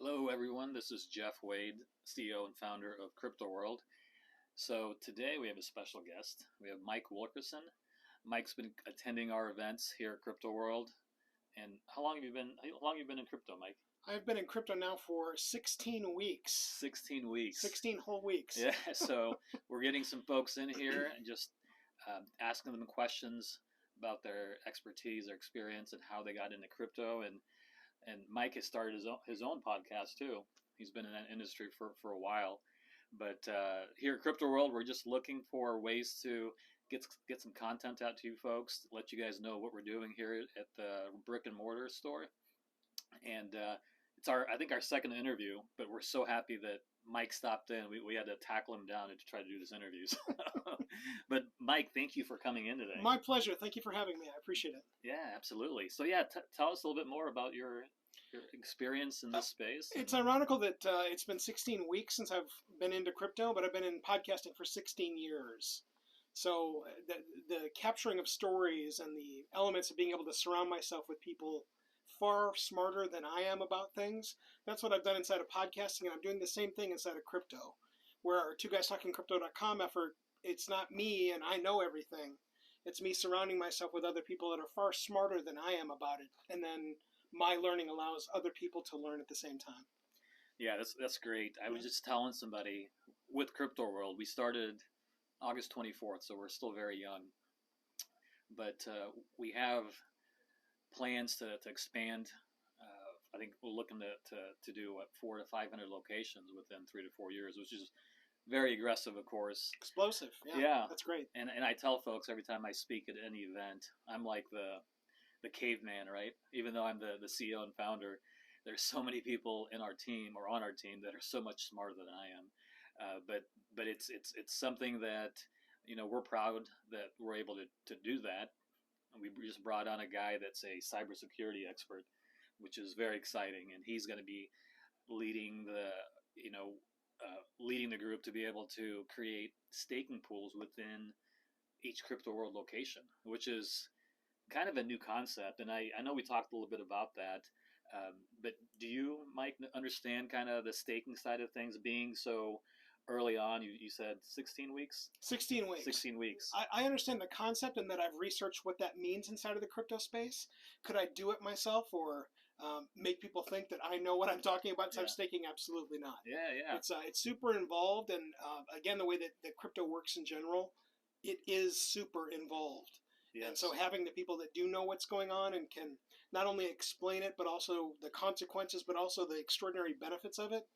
Hello, everyone. This is Jeff Wade, CEO and founder of Crypto World. So today we have a special guest. We have Mike Wilkerson. Mike's been attending our events here at Crypto World. And how long have you been in crypto, Mike? I've been in crypto now for 16 weeks. 16 weeks. 16 whole weeks. Yeah. So we're getting some folks in here and just asking them questions about their expertise, their experience, and how they got into crypto. And Mike has started his own podcast too. He's been in that industry for a while. But here at Crypto World, we're just looking for ways to get some content out to you folks, let you guys know what we're doing here at the brick and mortar store. And it's I think our second interview, but we're so happy that Mike stopped in. We had to tackle him down to try to do this interview. But Mike, thank you for coming in today. My pleasure. Thank you for having me. I appreciate it. Yeah, absolutely. So yeah, tell us a little bit more about your experience in this space. It's ironical that it's been 16 weeks since I've been into crypto, but I've been in podcasting for 16 years. So the capturing of stories and the elements of being able to surround myself with people far smarter than I am about things, that's what I've done inside of podcasting, and I'm doing the same thing inside of crypto. Where our Two Guys Talking Crypto.com effort, it's not me and I know everything. It's me surrounding myself with other people that are far smarter than I am about it, and then my learning allows other people to learn at the same time. Yeah, that's great. I was just telling somebody with Crypto World, we started August 24th, so we're still very young. But we have plans to expand. I think we're looking to do 400 to 500 locations within 3 to 4 years, which is very aggressive, of course. Explosive. Yeah. That's great. And I tell folks every time I speak at any event, I'm like the caveman, right? Even though I'm the CEO and founder, there's so many people in our team or on our team that are so much smarter than I am. But it's something that, we're proud that we're able to do that. And we just brought on a guy that's a cybersecurity expert, which is very exciting, and he's going to be leading the group to be able to create staking pools within each Crypto World location, which is kind of a new concept. And I know we talked a little bit about that, but do you, Mike, understand kind of the staking side of things being so early on? You said 16 weeks? 16 weeks. 16 weeks. I understand the concept and that I've researched what that means inside of the crypto space. Could I do it myself or make people think that I know what I'm talking about inside of staking? Absolutely not. Yeah. It's super involved, and again, the way that crypto works in general, it is super involved. Yes. And so having the people that do know what's going on and can not only explain it, but also the consequences, but also the extraordinary benefits of it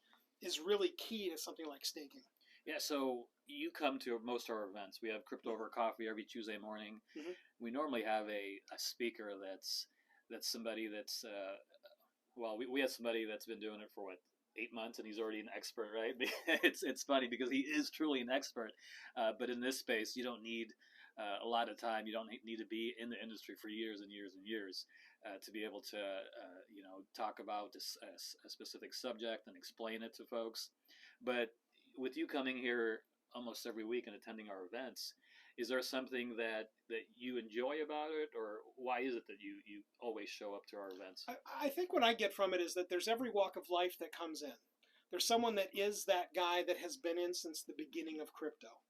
is really key to something like staking. Yeah, so you come to most of our events. We have Crypto Over Coffee every Tuesday morning. Mm-hmm. We normally have a speaker that's somebody that's, we have somebody that's been doing it for 8 months, and he's already an expert, right? It's funny because he is truly an expert. But in this space, you don't need a lot of time. You don't need to be in the industry for years and years and years to be able to, talk about a specific subject and explain it to folks. But with you coming here almost every week and attending our events, is there something that you enjoy about it, or why is it that you always show up to our events? I think what I get from it is that there's every walk of life that comes in. There's someone that is that guy that has been in since the beginning of crypto.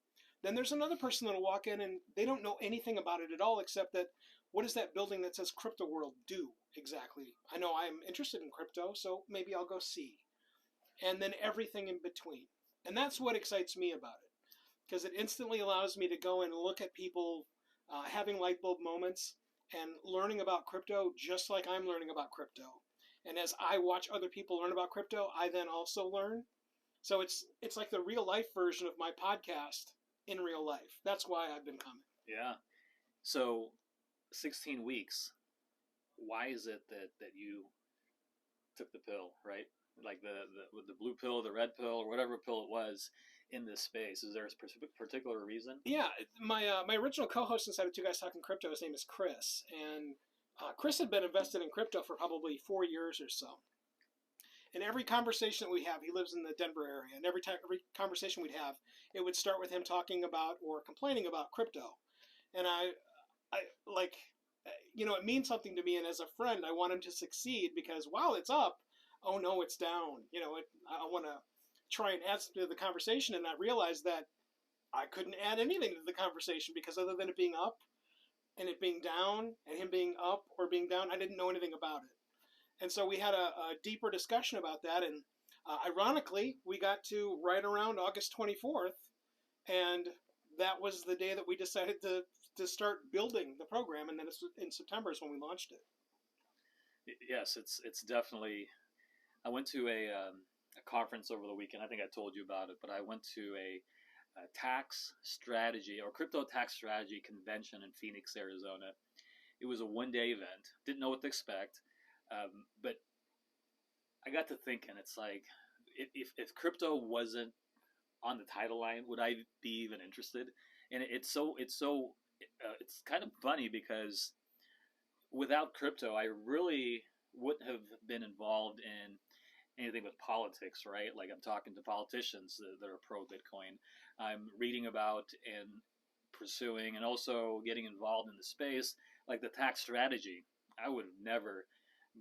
Then there's another person that'll walk in and they don't know anything about it at all, except that what does that building that says Crypto World do exactly? I know I'm interested in crypto, so maybe I'll go see. And then everything in between. And that's what excites me about it, because it instantly allows me to go and look at people having light bulb moments and learning about crypto just like I'm learning about crypto. And as I watch other people learn about crypto, I then also learn. So it's like the real life version of my podcast in real life. That's why I've been coming. Yeah. So 16 weeks, why is it that you took the pill, right? Like the blue pill, the red pill, or whatever pill it was in this space? Is there a particular reason? Yeah, my original co-host inside of Two Guys Talking Crypto, his name is Chris, and Chris had been invested in crypto for probably 4 years or so. And every conversation that we have, he lives in the Denver area, and every conversation we'd have, it would start with him talking about or complaining about crypto. And I it means something to me, and as a friend, I want him to succeed because while it's up, oh no, it's down. I want to try and add to the conversation, and I realized that I couldn't add anything to the conversation because other than it being up and it being down and him being up or being down, I didn't know anything about it. And so we had a deeper discussion about that, and ironically, we got to right around August 24th, and that was the day that we decided to start building the program, and then in September is when we launched it. Yes, it's definitely. I went to a conference over the weekend. I think I told you about it, but I went to a tax strategy or crypto tax strategy convention in Phoenix, Arizona. It was a one-day event. Didn't know what to expect, but I got to thinking. It's like if crypto wasn't on the title line, would I be even interested? And it's kind of funny because without crypto, I really wouldn't have been involved in anything with politics, right? Like I'm talking to politicians that are pro Bitcoin. I'm reading about and pursuing and also getting involved in the space, like the tax strategy. I would have never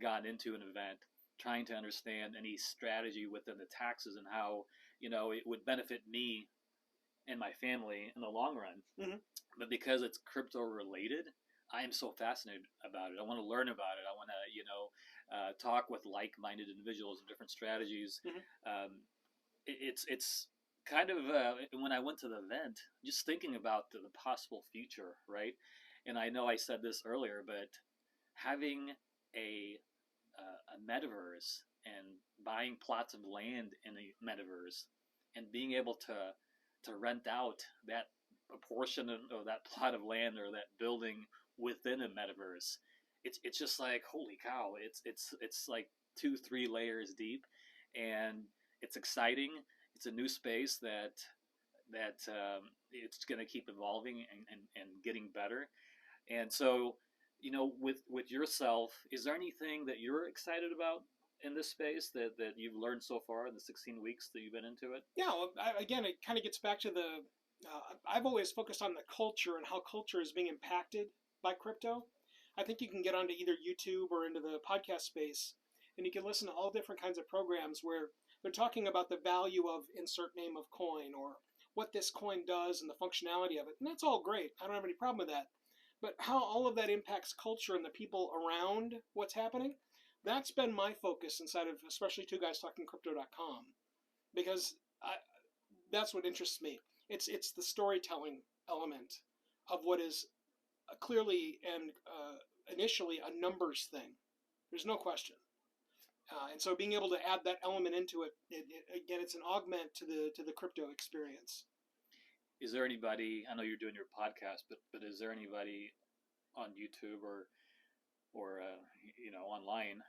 gone into an event trying to understand any strategy within the taxes and how, it would benefit me and my family in the long run. Mm-hmm. But because it's crypto related, I am so fascinated about it. I want to learn about it. I want to, talk with like-minded individuals of different strategies. Mm-hmm. It's kind of when I went to the event, just thinking about the possible future, right? And I know I said this earlier, but having a metaverse and buying plots of land in a metaverse and being able to rent out that a portion of that plot of land or that building within a metaverse, it's just like holy cow! It's like 2-3 layers deep, and it's exciting. It's a new space that it's going to keep evolving and getting better. And so, with yourself, is there anything that you're excited about in this space that you've learned so far in the 16 weeks that you've been into it? Yeah, well, again, it kind of gets back to I've always focused on the culture and how culture is being impacted by crypto. I think you can get onto either YouTube or into the podcast space, and you can listen to all different kinds of programs where they're talking about the value of insert name of coin or what this coin does and the functionality of it. And that's all great. I don't have any problem with that. But how all of that impacts culture and the people around what's happening, that's been my focus inside of especially Two Guys Talking Crypto.com, because that's what interests me. It's the storytelling element of what is clearly and initially a numbers thing. There's no question. And so being able to add that element into it, again, it's an augment to the crypto experience. Is there anybody? I know you're doing your podcast, but is there anybody on YouTube or online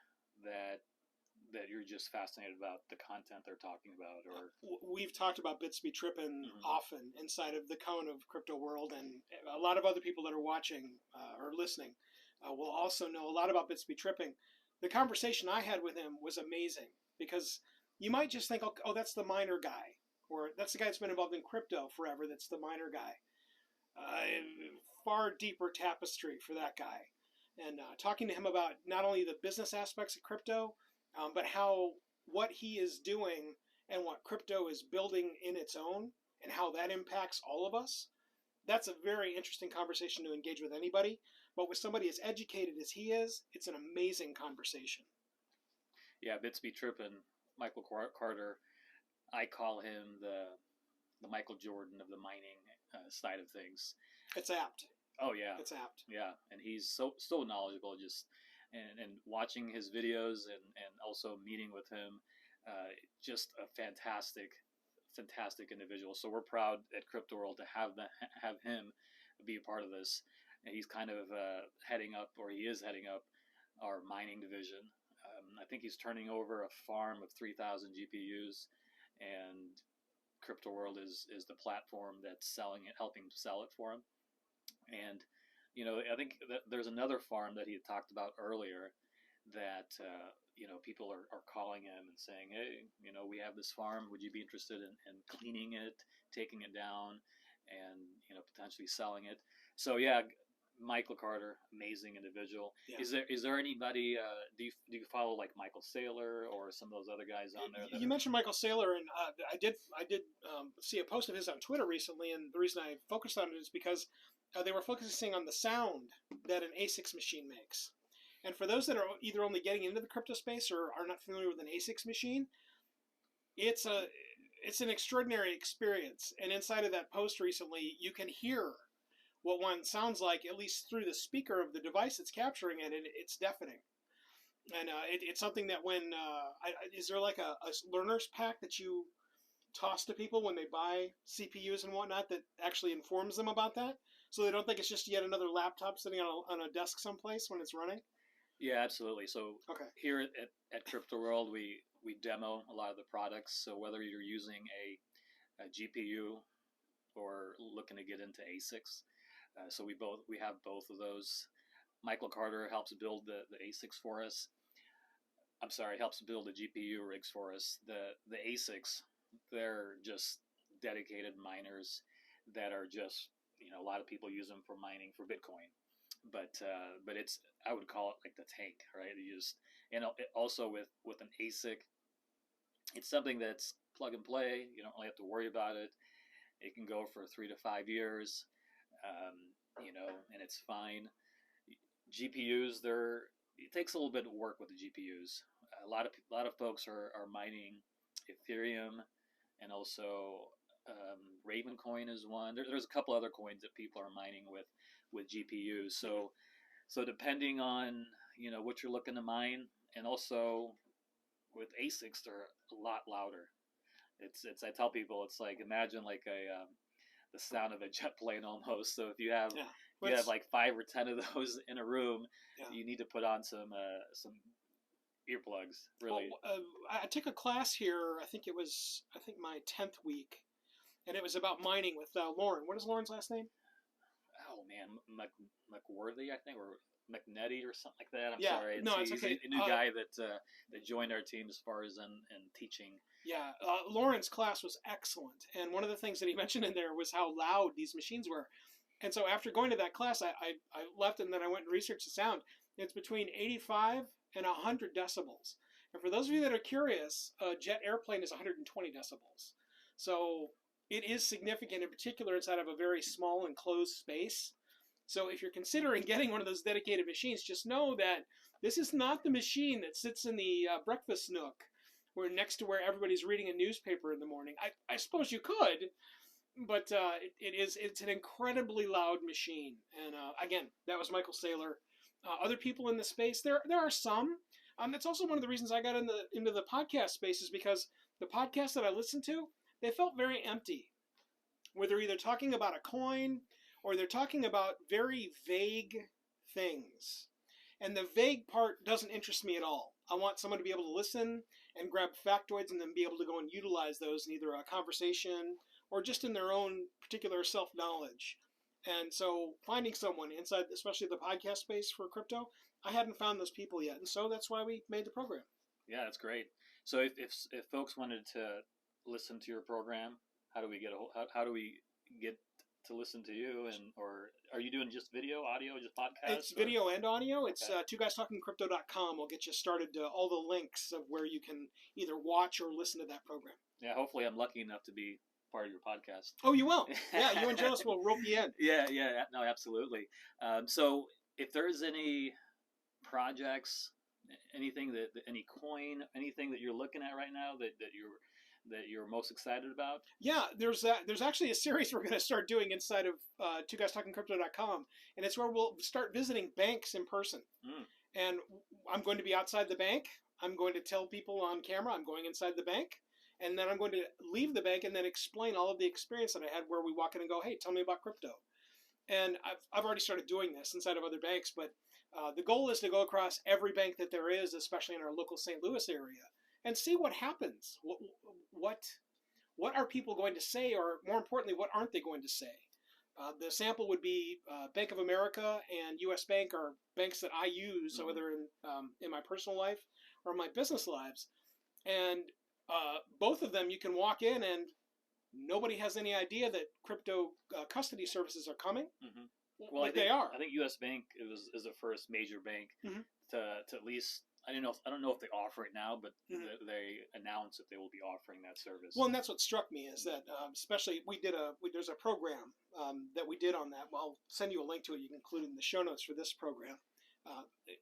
that you're just fascinated about the content they're talking about? Or we've talked about BitsbyTripp Mm-hmm. often inside of the cone of crypto world, and a lot of other people that are watching or listening will also know a lot about BitsbyTripping. The conversation I had with him was amazing because you might just think, oh, that's the miner guy, or that's the guy that's been involved in crypto forever. That's the miner guy. Far deeper tapestry for that guy. And talking to him about not only the business aspects of crypto, but what he is doing and what crypto is building in its own and how that impacts all of us. That's a very interesting conversation to engage with anybody. But with somebody as educated as he is, it's an amazing conversation. Yeah, BitsbyTripp and Michael Carter, I call him the Michael Jordan of the mining side of things. It's apt. Oh yeah, it's apt. Yeah, and he's so knowledgeable. Just and watching his videos and also meeting with him, just a fantastic individual. So we're proud at Crypto World to have him be a part of this. And he's kind of heading up our mining division. I think he's turning over a farm of 3,000 GPUs, and Crypto World is the platform that's selling it, helping sell it for him. And I think that there's another farm that he had talked about earlier that people are calling him and saying, hey, we have this farm. Would you be interested in cleaning it, taking it down, and potentially selling it? So yeah, Michael Carter, amazing individual. Yeah. Is there anybody? Do you follow like Michael Saylor or some of those other guys on there? You mentioned Michael Saylor, and I did see a post of his on Twitter recently, and the reason I focused on it is because they were focusing on the sound that an ASICs machine makes. And for those that are either only getting into the crypto space or are not familiar with an ASICs machine, it's an extraordinary experience. And inside of that post recently, you can hear what one sounds like, at least through the speaker of the device that's capturing it, and it's deafening. And it's something that when is there like a learner's pack that you toss to people when they buy CPUs and whatnot that actually informs them about that, so they don't think it's just yet another laptop sitting on a desk someplace when it's running? Yeah, absolutely. So here at Crypto World, we demo a lot of the products. So whether you're using a GPU or looking to get into ASICs, so we have both of those. Michael Carter helps build the ASICs for us. I'm sorry, helps build the GPU rigs for us. The ASICs, they're just dedicated miners that are just, a lot of people use them for mining for Bitcoin. But it's, I would call it like the tank, right? And also with an ASIC, it's something that's plug and play. You don't really have to worry about it. It can go for 3 to 5 years, and it's fine. GPUs, it takes a little bit of work with the GPUs. A lot of folks are mining Ethereum, and also Raven coin is one. There's a couple other coins that people are mining with GPUs. So depending on what you're looking to mine, and also with ASICs, they're a lot louder. It's I tell people, it's like, imagine like the sound of a jet plane almost. So if you have you have like 5 or 10 of those in a room, you need to put on some earplugs. Really. I took a class here. I think my 10th week, and it was about mining with Lauren. What is Lauren's last name? Oh man, McWorthy, I think, or McNetty or something like that. I'm sorry. It's okay. He's a new guy that joined our team as far as in teaching. Yeah, Lauren's class was excellent, and one of the things that he mentioned in there was how loud these machines were. And so after going to that class, I left, and then I went and researched the sound. It's between 85 and 100 decibels. And for those of you that are curious, a jet airplane is 120 decibels. So it is significant, in particular inside of a very small enclosed space. So if you're considering getting one of those dedicated machines, just know that this is not the machine that sits in the breakfast nook, next to where everybody's reading a newspaper in the morning. I suppose you could, but it's an incredibly loud machine. And again, that was Michael Saylor. Other people in the space, there are some. That's also one of the reasons I got into the podcast space, is because the podcasts that I listened to, they felt very empty, where they're either talking about a coin or they're talking about very vague things. And the vague part doesn't interest me at all. I want someone to be able to listen and grab factoids and then be able to go and utilize those in either a conversation or just in their own particular self-knowledge. And so finding someone inside, especially the podcast space for crypto, I hadn't found those people yet. And so that's why we made the program. Yeah, that's great. So if folks wanted to listen to your program, how do we get to listen to you? And or are you doing just video, audio, just podcast? It's video and audio. It's twoguystalkingcrypto.com. We'll get you started to all the links of where you can either watch or listen to that program. Yeah, hopefully I'm lucky enough to be part of your podcast. Oh, you will. Yeah, you and Jonas will rope you in. Yeah, no, absolutely. So if there's any projects, anything any coin, anything that you're looking at right now that you're most excited about? Yeah, there's actually a series we're going to start doing inside of twoguystalkingcrypto.com, and it's where we'll start visiting banks in person. And I'm going to be outside the bank. I'm going to tell people on camera I'm going inside the bank, and then I'm going to leave the bank and then explain all of the experience that I had, where we walk in and go, hey, tell me about crypto. And I've already started doing this inside of other banks, but the goal is to go across every bank that there is, especially in our local St. Louis area, and see what happens. What are people going to say, or more importantly, what aren't they going to say? The sample would be Bank of America and U.S. Bank are banks that I use, so whether in my personal life or my business lives. And both of them, you can walk in and nobody has any idea that crypto custody services are coming. Well, they are. I think U.S. Bank is the first major bank to at least. I don't know if they offer it now, but they announce that they will be offering that service. Well, and that's what struck me is that especially there's a program that we did on that. Well, I'll send you a link to it. You can include it in the show notes for this program.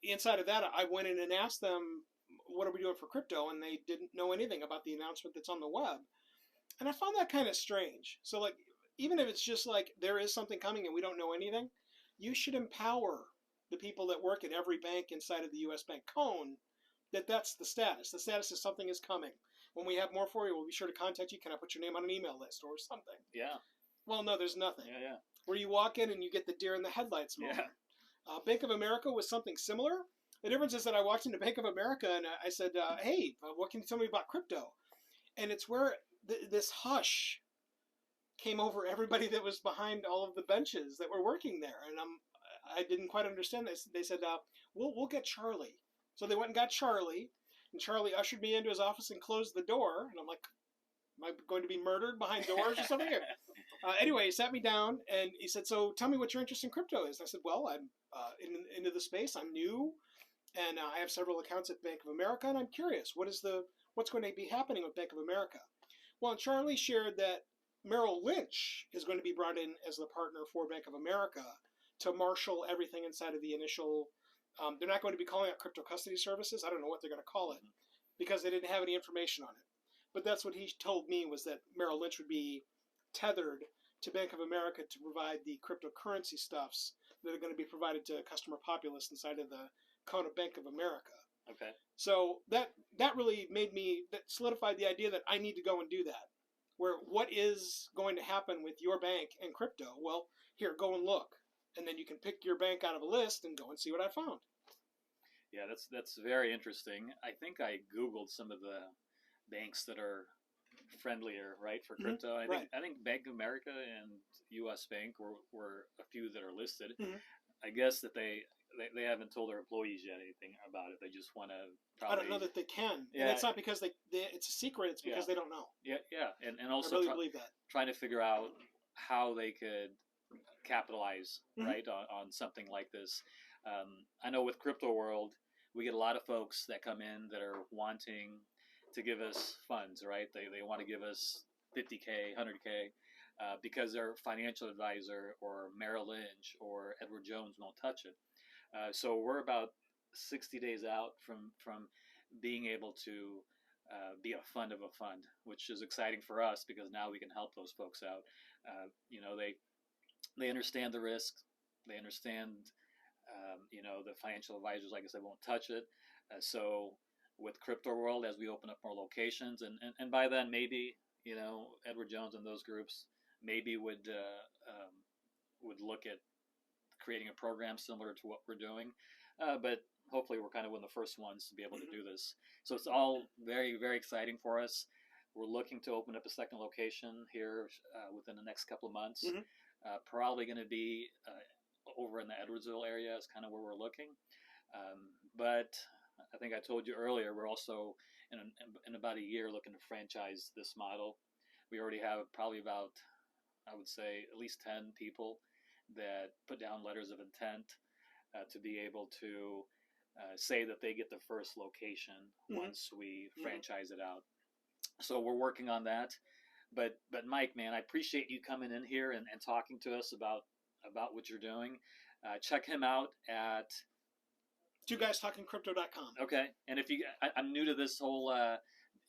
Inside of that, I went in and asked them, what are we doing for crypto? And they didn't know anything about the announcement that's on the web. And I found that kind of strange. So like, even if it's just like there is something coming and we don't know anything, you should empower the people that work at every bank inside of the U.S. Bank cone that's the status. The status is something is coming. When we have more for you, we'll be sure to contact you. Can I put your name on an email list or something? Yeah. Well, no, there's nothing. Yeah. Where you walk in and you get the deer in the headlights moment. Yeah. Bank of America was something similar. The difference is that I walked into Bank of America and I said, hey, what can you tell me about crypto? And it's where this hush came over everybody that was behind all of the benches that were working there. And I didn't quite understand this. They said, we'll get Charlie. So they went and got Charlie, and Charlie ushered me into his office and closed the door. And I'm like, am I going to be murdered behind doors or something? Anyway, he sat me down and he said, so tell me what your interest in crypto is. And I said, well, I'm into the space. I'm new, and I have several accounts at Bank of America, and I'm curious, what's going to be happening with Bank of America? Well, Charlie shared that Merrill Lynch is going to be brought in as the partner for Bank of America to marshal everything inside of the initial. They're not going to be calling it crypto custody services. I don't know what they're going to call it because they didn't have any information on it. But that's what he told me, was that Merrill Lynch would be tethered to Bank of America to provide the cryptocurrency stuffs that are going to be provided to customer populace inside of the cone of Bank of America. Okay. So that really that solidified the idea that I need to go and do that. Where what is going to happen with your bank and crypto? Well, here, go and look. And then you can pick your bank out of a list and go and see what I found. Yeah, that's very interesting. I think I Googled some of the banks that are friendlier, right, for crypto. I think Bank of America and U.S. Bank were a few that are listed. I guess that they haven't told their employees yet anything about it. They just want to probably... I don't know that they can. Yeah. And it's not because it's a secret. It's because they don't know. Yeah. And also I really believe that. Trying to figure out how they could capitalize, right, on something like this. I know with Crypto World, we get a lot of folks that come in that are wanting to give us funds, right? They want to give us $50K, $100K, because their financial advisor or Merrill Lynch or Edward Jones won't touch it. So we're about 60 days out from being able to be a fund of a fund, which is exciting for us because now we can help those folks out. They understand the risk. They understand, the financial advisors, like I said, won't touch it. So with Crypto World, as we open up more locations, and by then maybe, Edward Jones and those groups maybe would look at creating a program similar to what we're doing. But hopefully we're kind of one of the first ones to be able to do this. So it's all very, very exciting for us. We're looking to open up a second location here within the next couple of months. Probably going to be over in the Edwardsville area is kind of where we're looking. But I think I told you earlier, we're also in about a year looking to franchise this model. We already have probably about, I would say, at least 10 people that put down letters of intent to be able to say that they get the first location once we franchise it out. So we're working on that. But Mike, man, I appreciate you coming in here and talking to us about what you're doing. Check him out at twoguystalkingcrypto.com. Okay, and if I'm new to this whole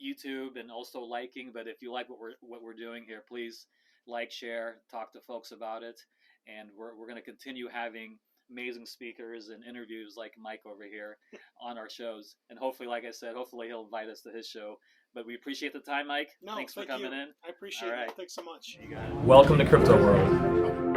YouTube and also liking, but if you like what we're doing here, please like, share, talk to folks about it, and we're going to continue having amazing speakers and interviews like Mike over here on our shows, and hopefully, like I said, he'll invite us to his show. But we appreciate the time, Mike. No, thanks for coming in. I appreciate it. Thanks so much. Welcome to Crypto World.